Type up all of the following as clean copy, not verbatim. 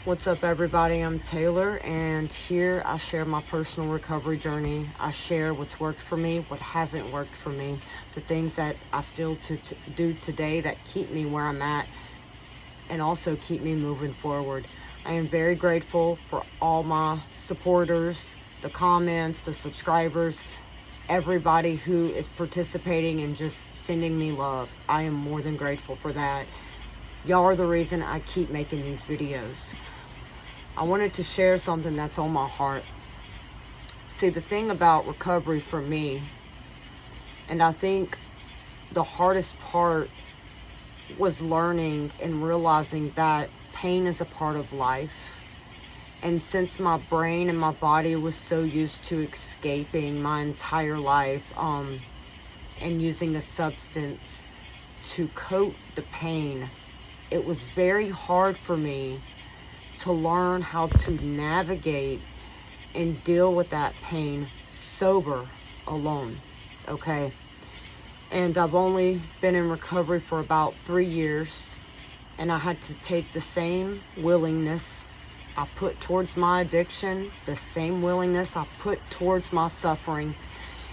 What's up, everybody? I'm Taylor, and here I share my personal recovery journey. I share what's worked for me, what hasn't worked for me, the things that I still do today that keep me where I'm at and also keep me moving forward. I am very grateful for all my supporters, the comments, the subscribers, everybody who is participating and just sending me love. I am more than grateful for that. Y'all are the reason I keep making these videos. I wanted to share something that's on my heart. See, the thing about recovery for me, and I think the hardest part was learning and realizing that pain is a part of life. And since my brain and my body was so used to escaping my entire life and using a substance to coat the pain, it was very hard for me to learn how to navigate and deal with that pain sober, alone, okay? And I've only been in recovery for about 3 years, and I had to take the same willingness I put towards my addiction, the same willingness I put towards my suffering,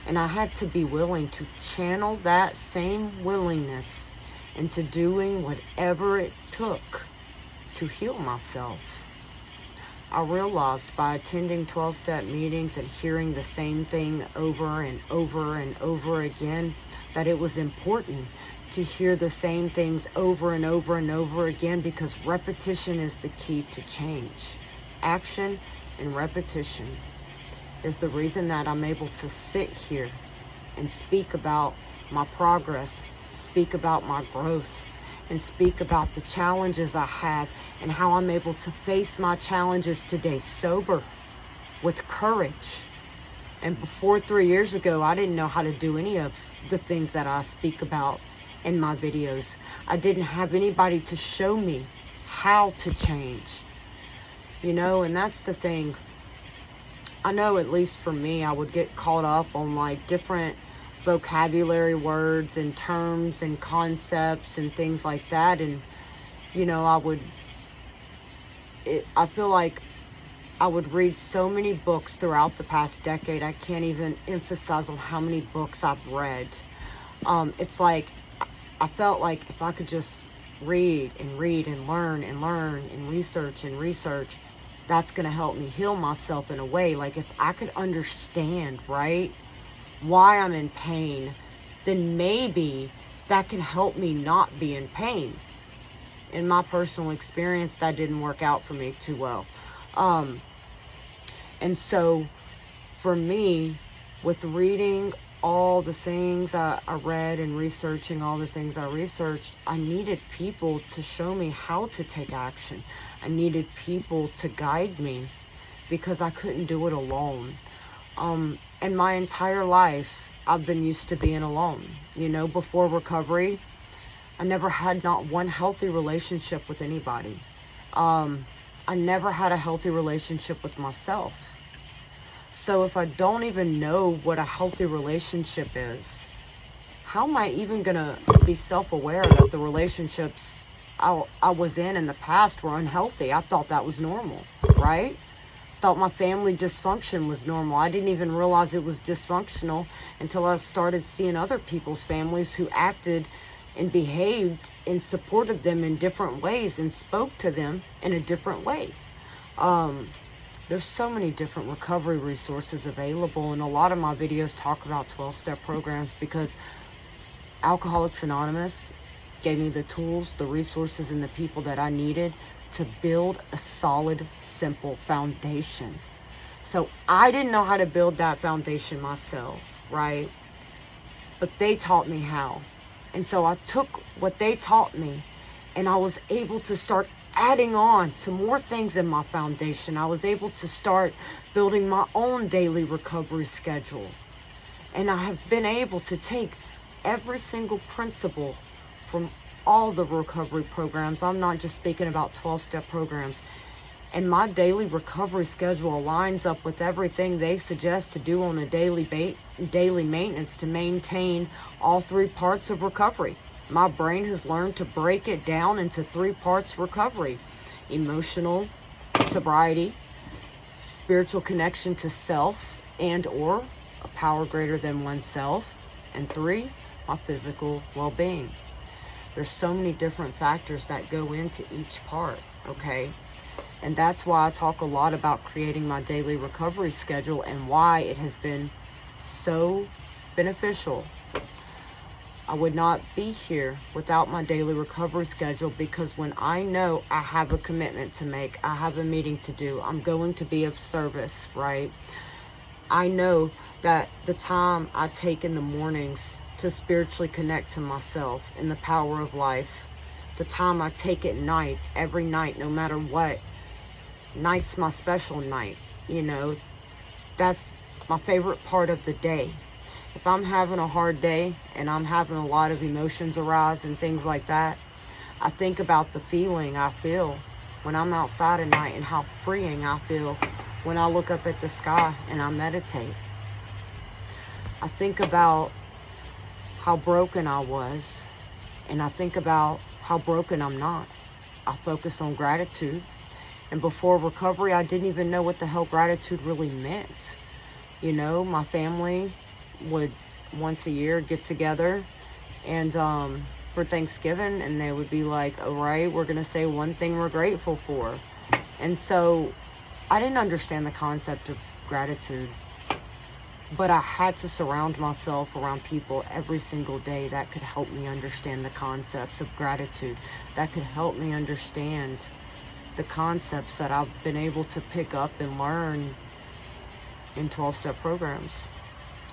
and I had to be willing to channel that same willingness into doing whatever it took to heal myself. I realized by attending 12-step meetings and hearing the same thing over and over and over again that it was important to hear the same things over and over and over again, because repetition is the key to change. Action and repetition is the reason that I'm able to sit here and speak about my progress, speak about my growth, and speak about the challenges I have and how I'm able to face my challenges today sober, with courage. And before 3 years ago, I didn't know how to do any of the things that I speak about in my videos. I didn't have anybody to show me how to change, you know. And that's the thing. I know, at least for me, I would get caught up on like different vocabulary words and terms and concepts and things like that, and you know, I feel like I would read so many books throughout the past decade. I can't even emphasize on how many books I've read. It's like I felt like if I could just read and learn and research, that's going to help me heal myself in a way. Like if I could understand, right, why I'm in pain, then maybe that can help me not be in pain. In my personal experience, that didn't work out for me too well. And so for me, with reading all the things I read and researching all the things I researched, I needed people to show me how to take action. I needed people to guide me because I couldn't do it alone. And my entire life, I've been used to being alone. You know, before recovery, I never had not one healthy relationship with anybody. I never had a healthy relationship with myself. So if I don't even know what a healthy relationship is, how am I even gonna be self-aware that the relationships I was in the past were unhealthy? I thought that was normal, right? Thought my family dysfunction was normal. I didn't even realize it was dysfunctional until I started seeing other people's families who acted and behaved and supported them in different ways and spoke to them in a different way. There's so many different recovery resources available, and a lot of my videos talk about 12-step programs because Alcoholics Anonymous gave me the tools, the resources, and the people that I needed to build a solid, simple foundation. So I didn't know how to build that foundation myself, right? But they taught me how. And so I took what they taught me and I was able to start adding on to more things in my foundation. I was able to start building my own daily recovery schedule. And I have been able to take every single principle from all the recovery programs. I'm not just speaking about 12-step programs. And my daily recovery schedule aligns up with everything they suggest to do on a daily maintenance to maintain all 3 parts of recovery. My brain has learned to break it down into 3 parts recovery: emotional, sobriety, spiritual connection to self and or a power greater than oneself, and 3, my physical well-being. There's so many different factors that go into each part, okay? And that's why I talk a lot about creating my daily recovery schedule and why it has been so beneficial. I would not be here without my daily recovery schedule, because when I know I have a commitment to make, I have a meeting to do, I'm going to be of service, right? I know that the time I take in the mornings to spiritually connect to myself and the power of life, the time I take at night, every night, no matter what, night's my special night, you know, that's my favorite part of the day. If I'm having a hard day and I'm having a lot of emotions arise and things like that, I think about the feeling I feel when I'm outside at night and how freeing I feel when I look up at the sky and I meditate. I think about how broken I was, and I think about how broken I'm not. I focus on gratitude. And before recovery, I didn't even know what the hell gratitude really meant. You know, my family would once a year get together and for Thanksgiving, and they would be like, all right, we're gonna say one thing we're grateful for. And so I didn't understand the concept of gratitude, but I had to surround myself around people every single day that could help me understand the concepts of gratitude, that could help me understand the concepts that I've been able to pick up and learn in 12-step programs.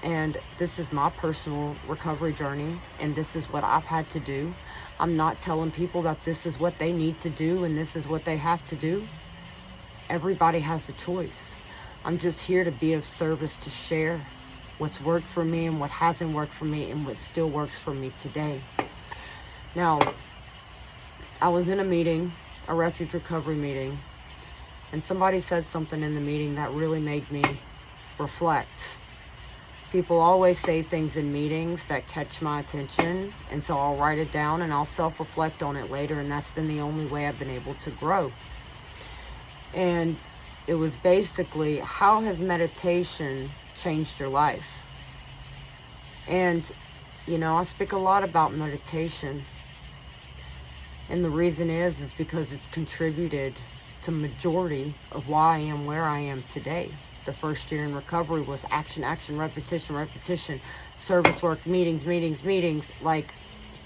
And this is my personal recovery journey, and this is what I've had to do. I'm not telling people that this is what they need to do and this is what they have to do. Everybody has a choice. I'm just here to be of service, to share what's worked for me and what hasn't worked for me and what still works for me today. Now, I was in a meeting, a refuge recovery meeting, and somebody said something in the meeting that really made me reflect. People always say things in meetings that catch my attention, and so I'll write it down and I'll self-reflect on it later, and that's been the only way I've been able to grow. And it was basically, how has meditation changed your life? And, you know, I speak a lot about meditation, and the reason is because it's contributed to majority of why I am where I am today. The first year in recovery was action, action, repetition, repetition, service work, meetings, like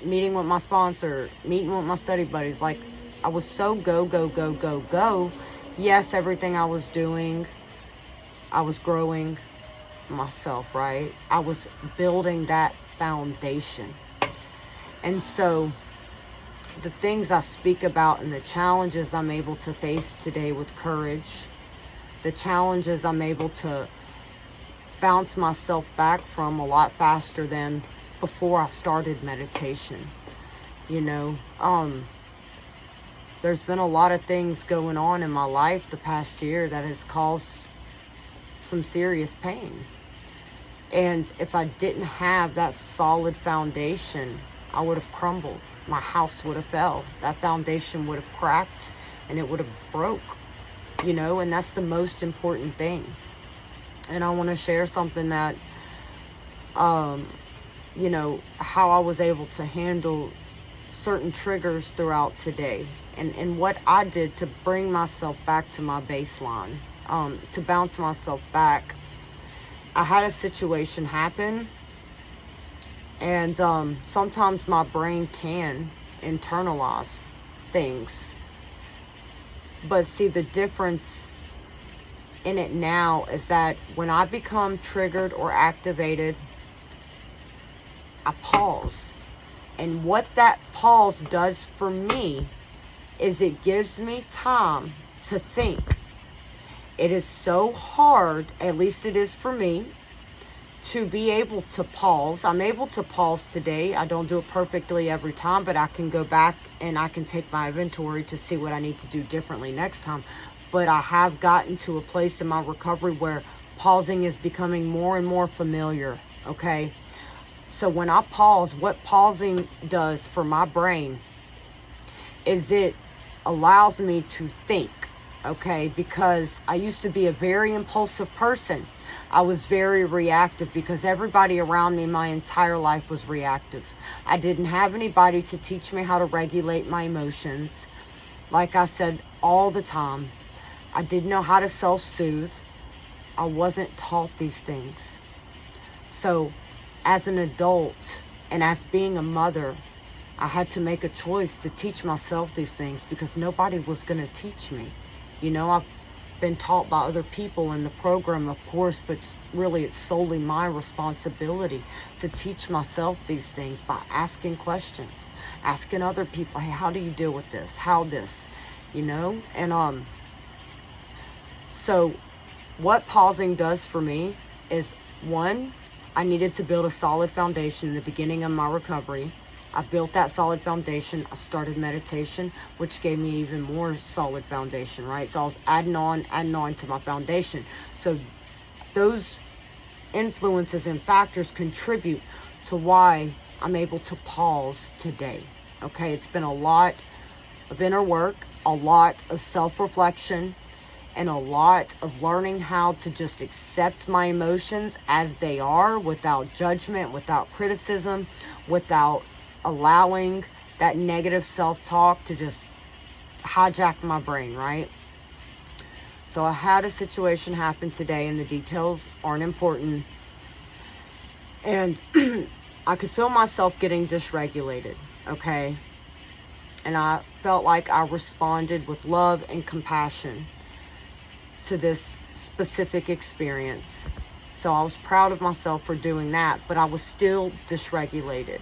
meeting with my sponsor, meeting with my study buddies. Like, I was so go. Yes, everything I was doing, I was growing myself, right? I was building that foundation. And so the things I speak about and the challenges I'm able to face today with courage, the challenges I'm able to bounce myself back from a lot faster than before I started meditation. You know, there's been a lot of things going on in my life the past year that has caused some serious pain. And if I didn't have that solid foundation, I would have crumbled. My house would have fell. That foundation would have cracked and it would have broke. You know, and that's the most important thing. And I want to share something that, you know, how I was able to handle certain triggers throughout today, and what I did to bring myself back to my baseline, to bounce myself back. I had a situation happen, and sometimes my brain can internalize things. But see, the difference in it now is that when I become triggered or activated, I pause. And what that pause does for me is it gives me time to think. It is so hard, at least it is for me, to be able to pause. I'm able to pause today. I don't do it perfectly every time, but I can go back and I can take my inventory to see what I need to do differently next time. But I have gotten to a place in my recovery where pausing is becoming more and more familiar, okay? So when I pause, what pausing does for my brain is it allows me to think. okay? Because I used to be a very impulsive person. I was very reactive because everybody around me my entire life was reactive. I didn't have anybody to teach me how to regulate my emotions. Like I said all the time, I didn't know how to self-soothe. I wasn't taught these things. So as an adult and as being a mother, I had to make a choice to teach myself these things because nobody was going to teach me. You know, I've been taught by other people in the program, of course, but really it's solely my responsibility to teach myself these things by asking questions, asking other people, hey, how do you deal with this? How this? You know? And so what pausing does for me is, one, I needed to build a solid foundation in the beginning of my recovery. I built that solid foundation. I started meditation, which gave me even more solid foundation, right? So I was adding on to my foundation. So those influences and factors contribute to why I'm able to pause today. Okay, it's been a lot of inner work, a lot of self-reflection, and a lot of learning how to just accept my emotions as they are, without judgment, without criticism, without allowing that negative self-talk to just hijack my brain, right? So I had a situation happen today, and the details aren't important. And I could feel myself getting dysregulated, okay? And I felt like I responded with love and compassion to this specific experience. So I was proud of myself for doing that, but I was still dysregulated.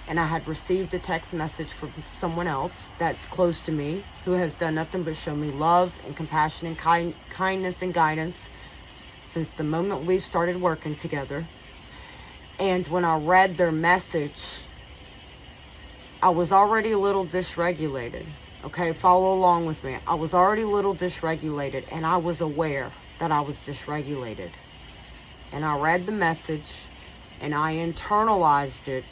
And I had received a text message from someone else that's close to me, who has done nothing but show me love and compassion and kindness and guidance since the moment we've started working together. And when I read their message, I was already a little dysregulated. Okay, follow along with me. I was already a little dysregulated, and I was aware that I was dysregulated. And I read the message, and I internalized it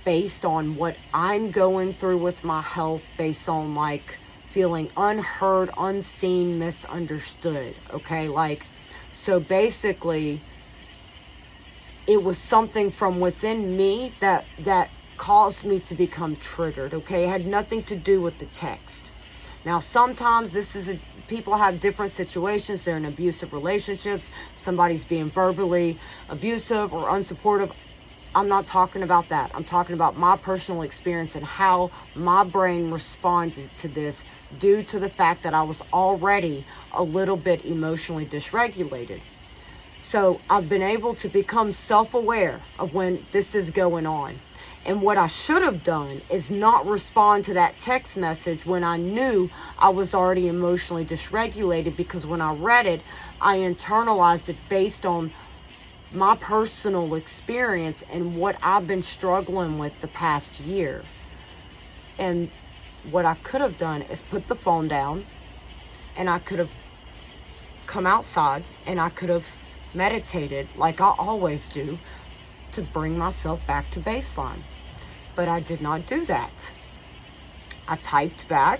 based on what I'm going through with my health, based on like feeling unheard, unseen, misunderstood. Okay, like, so basically it was something from within me that caused me to become triggered. Okay, it had nothing to do with the text. Now sometimes people have different situations. They're in abusive relationships, somebody's being verbally abusive or unsupportive. I'm not talking about that. I'm talking about my personal experience and how my brain responded to this due to the fact that I was already a little bit emotionally dysregulated. So I've been able to become self-aware of when this is going on. And what I should have done is not respond to that text message when I knew I was already emotionally dysregulated, because when I read it, I internalized it based on my personal experience and what I've been struggling with the past year. And what I could have done is put the phone down, and I could have come outside, and I could have meditated like I always do to bring myself back to baseline. But I did not do that. I typed back.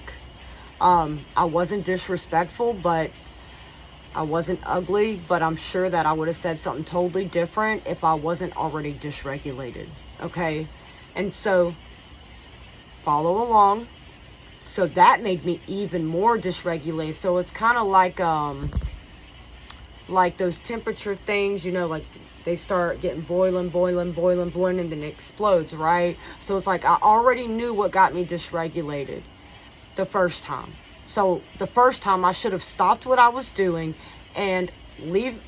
I wasn't disrespectful, but I wasn't ugly, but I'm sure that I would have said something totally different if I wasn't already dysregulated. Okay? And so, follow along. So that made me even more dysregulated. So it's kind of like those temperature things, you know, like they start getting boiling, and then it explodes, right? So it's like I already knew what got me dysregulated the first time. So the first time I should have stopped what I was doing and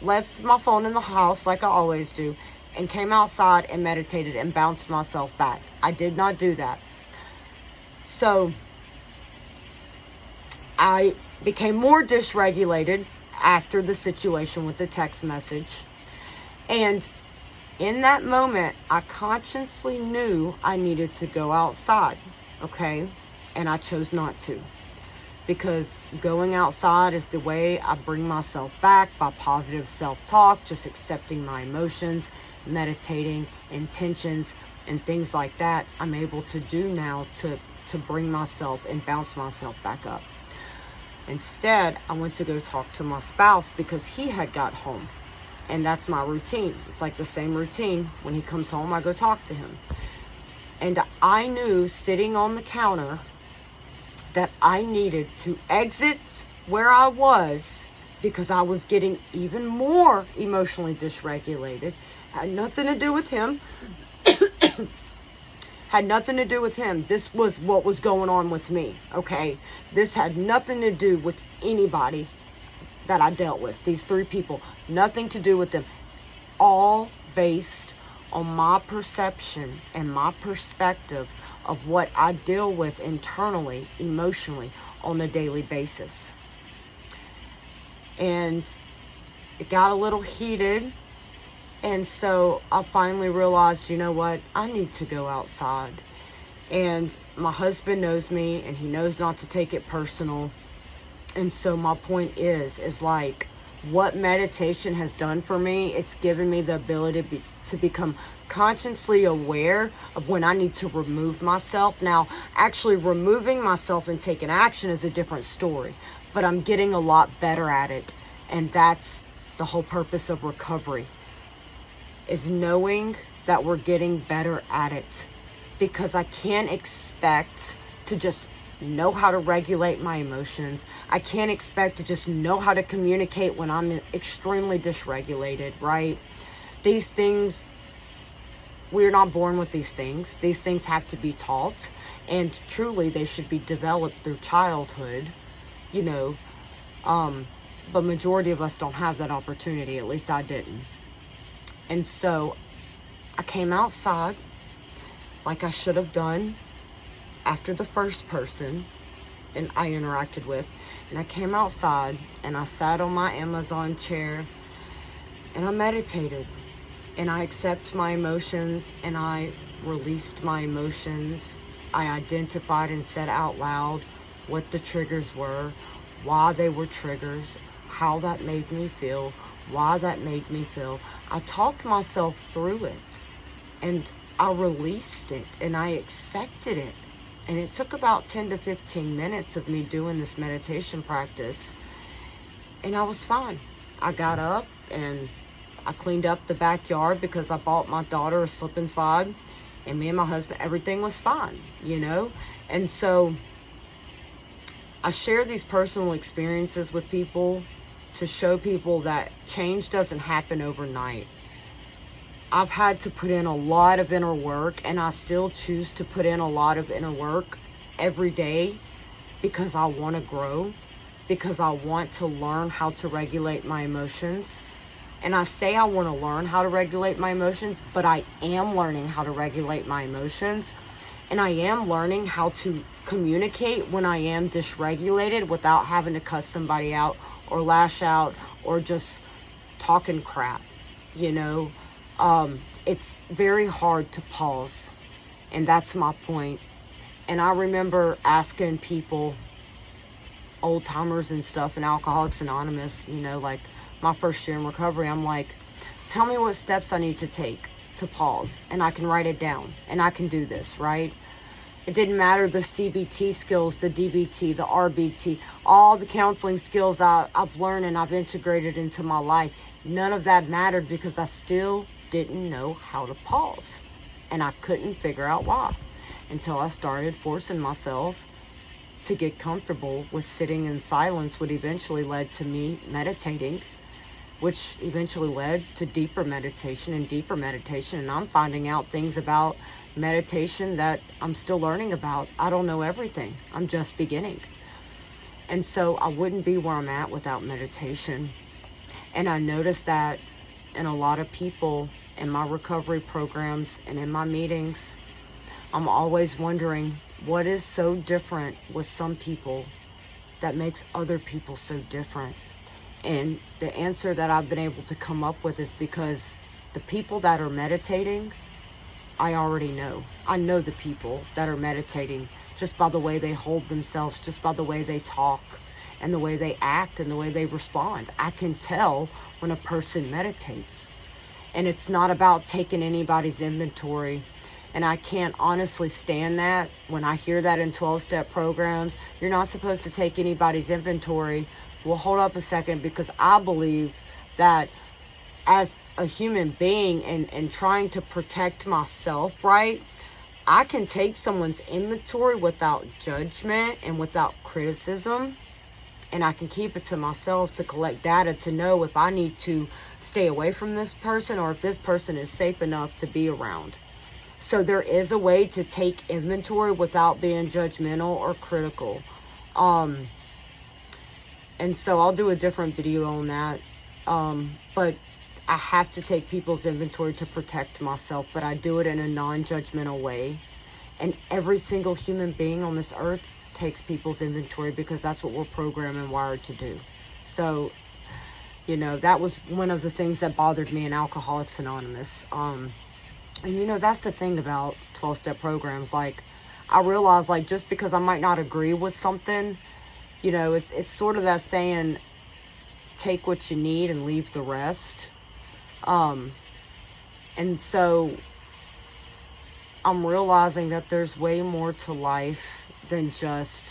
left my phone in the house like I always do, and came outside and meditated and bounced myself back. I did not do that. So I became more dysregulated after the situation with the text message. And in that moment, I consciously knew I needed to go outside, okay? And I chose not to, because going outside is the way I bring myself back, by positive self-talk, just accepting my emotions, meditating, intentions, and things like that. I'm able to do now to bring myself and bounce myself back up. Instead, I went to go talk to my spouse because he had got home. And that's my routine. It's like the same routine. When he comes home, I go talk to him. And I knew sitting on the counter that I needed to exit where I was because I was getting even more emotionally dysregulated. Had nothing to do with him. Had nothing to do with him. This was what was going on with me, okay? This had nothing to do with anybody that I dealt with. These 3 people, nothing to do with them. All based on my perception and my perspective of what I deal with internally, emotionally, on a daily basis. And it got a little heated. And so I finally realized, you know what? I need to go outside. And my husband knows me, and he knows not to take it personal. And so my point is like, what meditation has done for me, it's given me the ability to become consciously aware of when I need to remove myself. Now, actually removing myself and taking action is a different story, but I'm getting a lot better at it. And that's the whole purpose of recovery, is knowing that we're getting better at it. Because I can't expect to just know how to regulate my emotions. I can't expect to just know how to communicate when I'm extremely dysregulated, right? These things, we're not born with these things. These things have to be taught, and truly they should be developed through childhood, you know. But majority of us don't have that opportunity. At least I didn't. And so I came outside like I should have done after the first person and I interacted with. And I came outside and I sat on my Amazon chair and I meditated. And I accept my emotions and I released my emotions. I identified and said out loud what the triggers were, why they were triggers, how that made me feel, why that made me feel. I talked myself through it and I released it and I accepted it. And it took about 10 to 15 minutes of me doing this meditation practice. And I was fine. I got up and I cleaned up the backyard because I bought my daughter a slip and slide. And me and my husband, everything was fine, you know? And so I share these personal experiences with people to show people that change doesn't happen overnight. I've had to put in a lot of inner work, and I still choose to put in a lot of inner work every day because I want to grow, because I want to learn how to regulate my emotions. And I say I want to learn how to regulate my emotions, but I am learning how to regulate my emotions. And I am learning how to communicate when I am dysregulated without having to cuss somebody out or lash out or just talking crap, you know. It's very hard to pause, and that's my point. And I remember asking people, old timers and stuff, and Alcoholics Anonymous, you know, like my first year in recovery, I'm like, tell me what steps I need to take to pause, and I can write it down, and I can do this, right? It didn't matter the CBT skills, the DBT, the RBT, all the counseling skills I've learned and I've integrated into my life. None of that mattered because I still didn't know how to pause. And I couldn't figure out why until I started forcing myself to get comfortable with sitting in silence, which eventually led to me meditating, which eventually led to deeper meditation and deeper meditation. And I'm finding out things about meditation that I'm still learning about. I don't know everything. I'm just beginning. And so I wouldn't be where I'm at without meditation. And I noticed that in a lot of people in my recovery programs and in my meetings, I'm always wondering what is so different with some people that makes other people so different. And the answer that I've been able to come up with is because the people that are meditating, I already know. I know the people that are meditating just by the way they hold themselves, just by the way they talk and the way they act and the way they respond. I can tell when a person meditates. And it's not about taking anybody's inventory. And I can't honestly stand that. When I hear that in 12-step programs, you're not supposed to take anybody's inventory. Well, hold up a second, because I believe that as a human being and trying to protect myself, right, I can take someone's inventory without judgment and without criticism, and I can keep it to myself to collect data to know if I need to stay away from this person or if this person is safe enough to be around. So there is a way to take inventory without being judgmental or critical. And so I'll do a different video on that. But I have to take people's inventory to protect myself, but I do it in a non-judgmental way. And every single human being on this earth takes people's inventory, because that's what we're programmed and wired to do. So, you know, that was one of the things that bothered me in Alcoholics Anonymous. And you know, that's the thing about 12-step programs. Like, I realize, like, just because I might not agree with something, you know, it's sort of that saying, take what you need and leave the rest. And so I'm realizing that there's way more to life than just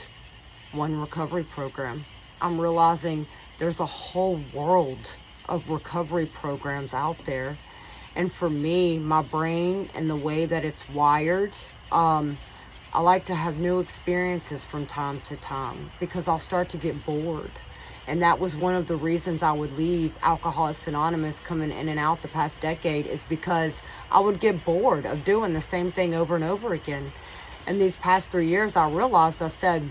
one recovery program. I'm realizing there's a whole world of recovery programs out there. And for me, my brain and the way that it's wired, I like to have new experiences from time to time, because I'll start to get bored. And that was one of the reasons I would leave Alcoholics Anonymous, coming in and out the past decade, is because I would get bored of doing the same thing over and over again. And these past 3 years, I realized, I said,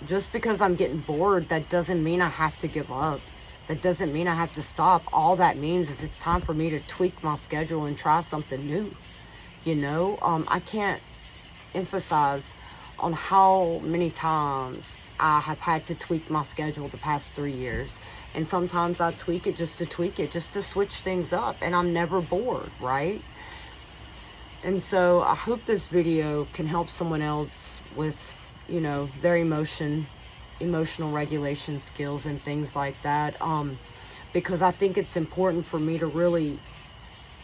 just because I'm getting bored, that doesn't mean I have to give up. That doesn't mean I have to stop. All that means is it's time for me to tweak my schedule and try something new. You know, I can't emphasize on how many times I have had to tweak my schedule the past 3 years. And sometimes I tweak it just to tweak it, just to switch things up. And I'm never bored, right? And so I hope this video can help someone else with, you know, their emotional regulation skills and things like that. Because I think it's important for me to really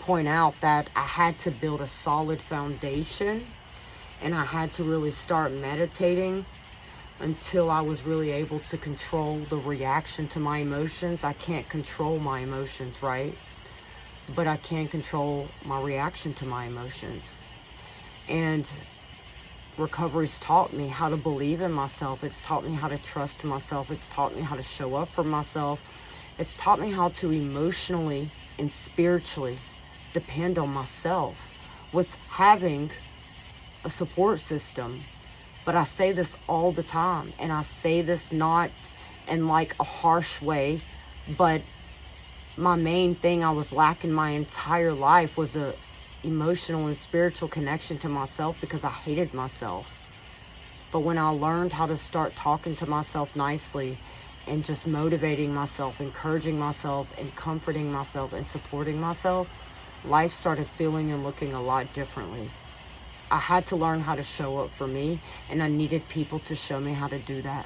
point out that I had to build a solid foundation, and I had to really start meditating until I was really able to control the reaction to my emotions. I can't control my emotions, right? But I can control my reaction to my emotions. And recovery's taught me how to believe in myself. It's taught me how to trust myself. It's taught me how to show up for myself. It's taught me how to emotionally and spiritually depend on myself with having a support system. But I say this all the time, and I say this not in like a harsh way, but my main thing I was lacking my entire life was a emotional and spiritual connection to myself, because I hated myself. But when I learned how to start talking to myself nicely and just motivating myself, encouraging myself, and comforting myself and supporting myself, life started feeling and looking a lot differently. I had to learn how to show up for me, and I needed people to show me how to do that.